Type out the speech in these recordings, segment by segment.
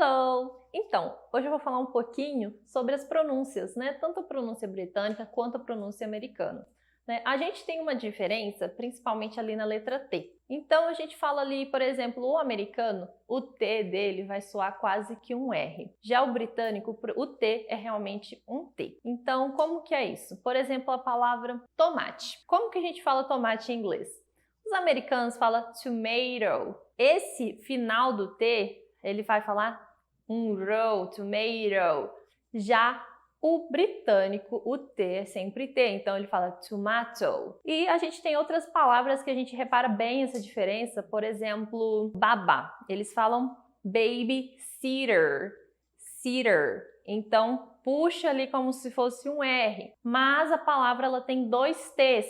Hello! Então, hoje eu vou falar um pouquinho sobre as pronúncias, né? Tanto a pronúncia britânica quanto a pronúncia americana. A gente tem uma diferença, principalmente ali na letra T. Então, a gente fala ali, por exemplo, o americano, o T dele vai soar quase que um R. Já o britânico, o T é realmente um T. Então, como que é isso? Por exemplo, a palavra tomate. Como que a gente fala tomate em inglês? Os americanos falam tomato. Esse final do T, ele vai falar um row, tomato. Já o britânico, o T é sempre T, então ele fala tomato. E a gente tem outras palavras que a gente repara bem essa diferença, por exemplo, babá. Eles falam babysitter, sitter. Então puxa ali como se fosse um R, mas a palavra ela tem dois T's.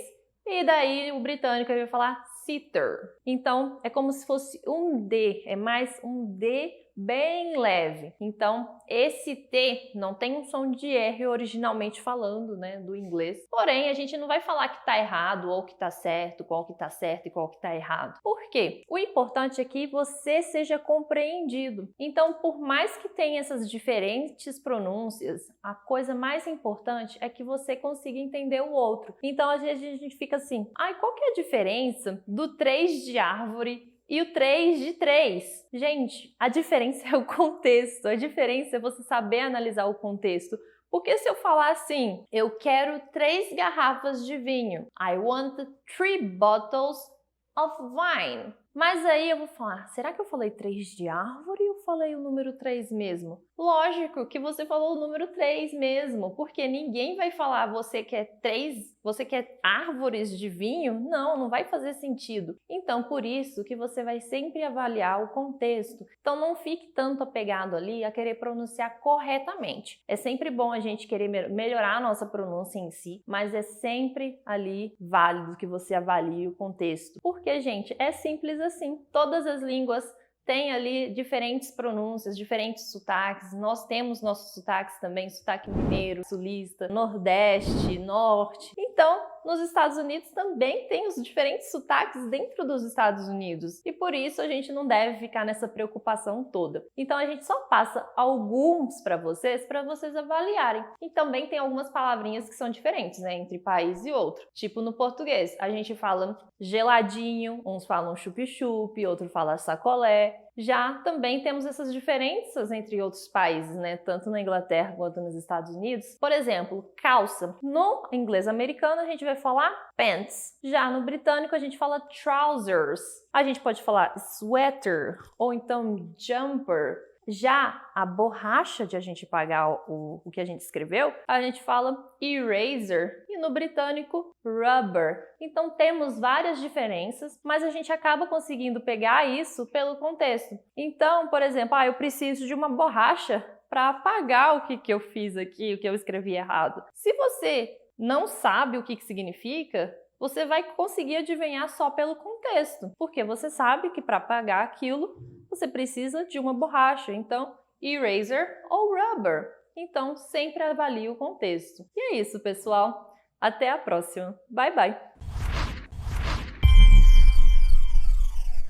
E daí o britânico vai falar sitter. Então é como se fosse um D, é mais um D bem leve. Então esse T não tem um som de R originalmente falando, né, do inglês. Porém, a gente não vai falar que tá errado ou que tá certo, qual que tá certo e qual que tá errado. Por quê? O importante é que você seja compreendido. Então, por mais que tenha essas diferentes pronúncias, a coisa mais importante é que você consiga entender o outro. Então, às vezes a gente fica assim, ai, qual que é a diferença do 3 de árvore e o 3 de 3. Gente, a diferença é o contexto, a diferença é você saber analisar o contexto. Porque se eu falar assim, eu quero 3 garrafas de vinho. I want 3 bottles of wine. Mas aí eu vou falar, será que eu falei 3 de árvore ou falei o número 3 mesmo? Lógico que você falou o número 3 mesmo, porque ninguém vai falar você quer 3, você quer árvores de vinho? Não, não vai fazer sentido. Então, por isso que você vai sempre avaliar o contexto. Então, não fique tanto apegado ali a querer pronunciar corretamente. É sempre bom a gente querer melhorar a nossa pronúncia em si, mas é sempre ali válido que você avalie o contexto. Porque, gente, é simples assim. Todas as línguas têm ali diferentes pronúncias, diferentes sotaques. Nós temos nossos sotaques também, sotaque mineiro, sulista, nordeste, norte. Então, nos Estados Unidos também tem os diferentes sotaques dentro dos Estados Unidos. E por isso a gente não deve ficar nessa preocupação toda. Então a gente só passa alguns para vocês avaliarem. E também tem algumas palavrinhas que são diferentes, né, entre país e outro. Tipo no português, a gente fala geladinho, uns falam chup-chup, outro fala sacolé. Já também temos essas diferenças entre outros países, né? Tanto na Inglaterra quanto nos Estados Unidos. Por exemplo, calça. No inglês americano a gente vai falar pants. Já no britânico a gente fala trousers. A gente pode falar sweater ou então jumper. Já a borracha de a gente pagar o que a gente escreveu, a gente fala eraser e no britânico rubber. Então temos várias diferenças, mas a gente acaba conseguindo pegar isso pelo contexto. Então, por exemplo, eu preciso de uma borracha para apagar o que eu fiz aqui, o que eu escrevi errado. Se você não sabe o que significa, você vai conseguir adivinhar só pelo contexto, porque você sabe que para apagar aquilo você precisa de uma borracha, então eraser ou rubber. Então sempre avalie o contexto. E é isso, pessoal. Até a próxima. Bye, bye!